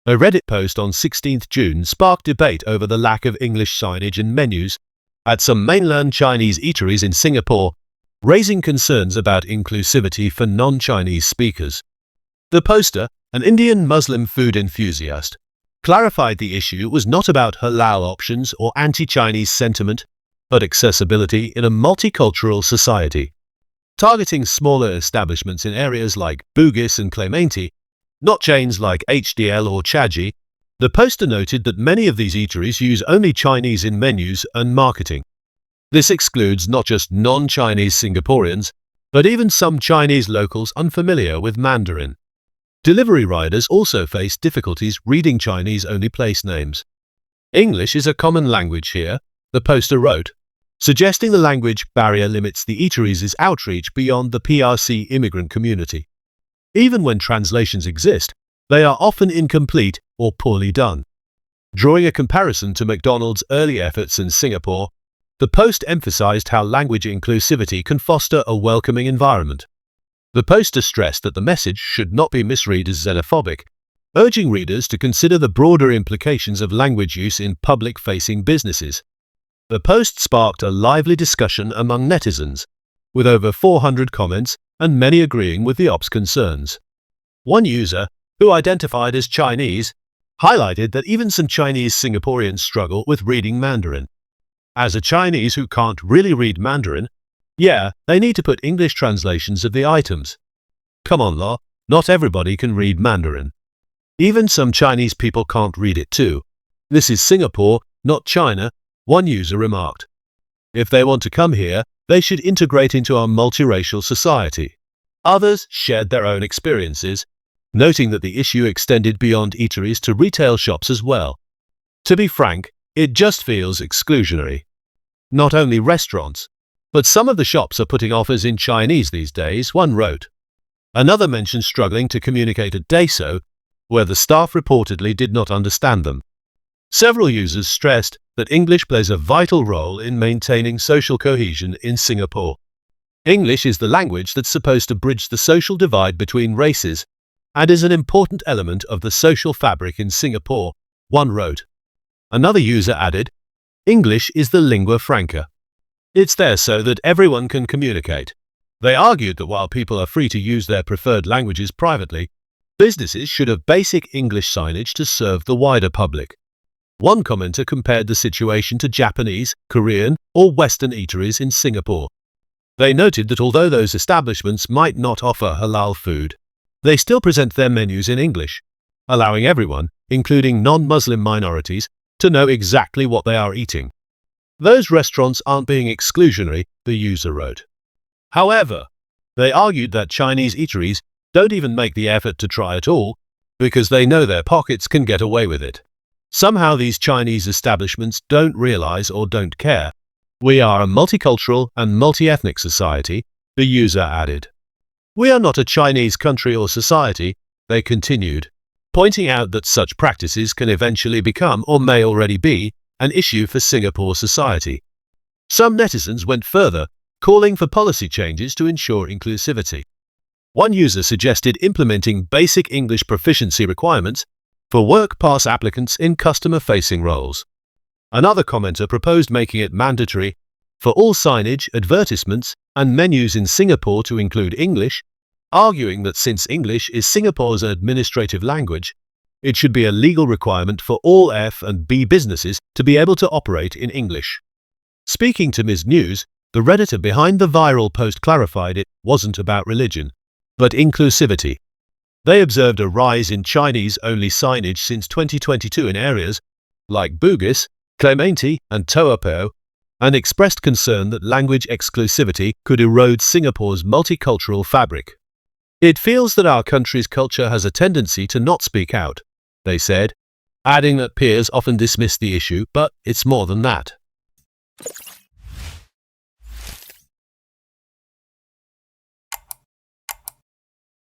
A Reddit post on 16th June sparked debate over the lack of English signage and menus at some mainland Chinese eateries in Singapore, raising concerns about inclusivity for non-Chinese speakers. The poster, an Indian Muslim food enthusiast, clarified the issue was not about halal options or anti-Chinese sentiment, but accessibility in a multicultural society. Targeting smaller establishments in areas like Bugis and Clementi, not chains like HDL or Chaji, the poster noted that many of these eateries use only Chinese in menus and marketing. This excludes not just non-Chinese Singaporeans, but even some Chinese locals unfamiliar with Mandarin. Delivery riders also face difficulties reading Chinese-only place names. English is a common language here, the poster wrote, suggesting the language barrier limits the eateries' outreach beyond the PRC immigrant community. Even when translations exist, they are often incomplete or poorly done. Drawing a comparison to McDonald's early efforts in Singapore, the post emphasized how language inclusivity can foster a welcoming environment. The poster stressed that the message should not be misread as xenophobic, urging readers to consider the broader implications of language use in public-facing businesses. The post sparked a lively discussion among netizens, with over 400 comments and many agreeing with the op's concerns. One user, who identified as Chinese, highlighted that even some Chinese Singaporeans struggle with reading Mandarin. As a Chinese who can't really read Mandarin, yeah, they need to put English translations of the items. Come on, law, not everybody can read Mandarin. Even some Chinese people can't read it too. This is Singapore, not China, one user remarked. If they want to come here, they should integrate into our multiracial society. Others shared their own experiences, noting that the issue extended beyond eateries to retail shops as well. To be frank, it just feels exclusionary. Not only restaurants, but some of the shops are putting offers in Chinese these days, one wrote. Another mentioned struggling to communicate at Daiso, where the staff reportedly did not understand them. Several users stressed that English plays a vital role in maintaining social cohesion in Singapore. English is the language that's supposed to bridge the social divide between races and is an important element of the social fabric in Singapore, one wrote. Another user added, English is the lingua franca. It's there so that everyone can communicate. They argued that while people are free to use their preferred languages privately, businesses should have basic English signage to serve the wider public. One commenter compared the situation to Japanese, Korean, or Western eateries in Singapore. They noted that although those establishments might not offer halal food, they still present their menus in English, allowing everyone, including non-Muslim minorities, to know exactly what they are eating. Those restaurants aren't being exclusionary, the user wrote. However, they argued that Chinese eateries don't even make the effort to try at all because they know their pockets can get away with it. Somehow these Chinese establishments don't realize or don't care. We are a multicultural and multi-ethnic society, the user added. We are not a Chinese country or society, they continued, pointing out that such practices can eventually become, or may already be, an issue for Singapore society. Some netizens went further, calling for policy changes to ensure inclusivity. One user suggested implementing basic English proficiency requirements for work pass applicants in customer-facing roles. Another commenter proposed making it mandatory for all signage, advertisements, and menus in Singapore to include English, arguing that since English is Singapore's administrative language, it should be a legal requirement for all F and B businesses to be able to operate in English. Speaking to Ms. News, the Redditor behind the viral post clarified it wasn't about religion, but inclusivity. They observed a rise in Chinese-only signage since 2022 in areas like Bugis, Clementi, and Toa Payoh, and expressed concern that language exclusivity could erode Singapore's multicultural fabric. It feels that our country's culture has a tendency to not speak out, they said, adding that peers often dismiss the issue, but it's more than that.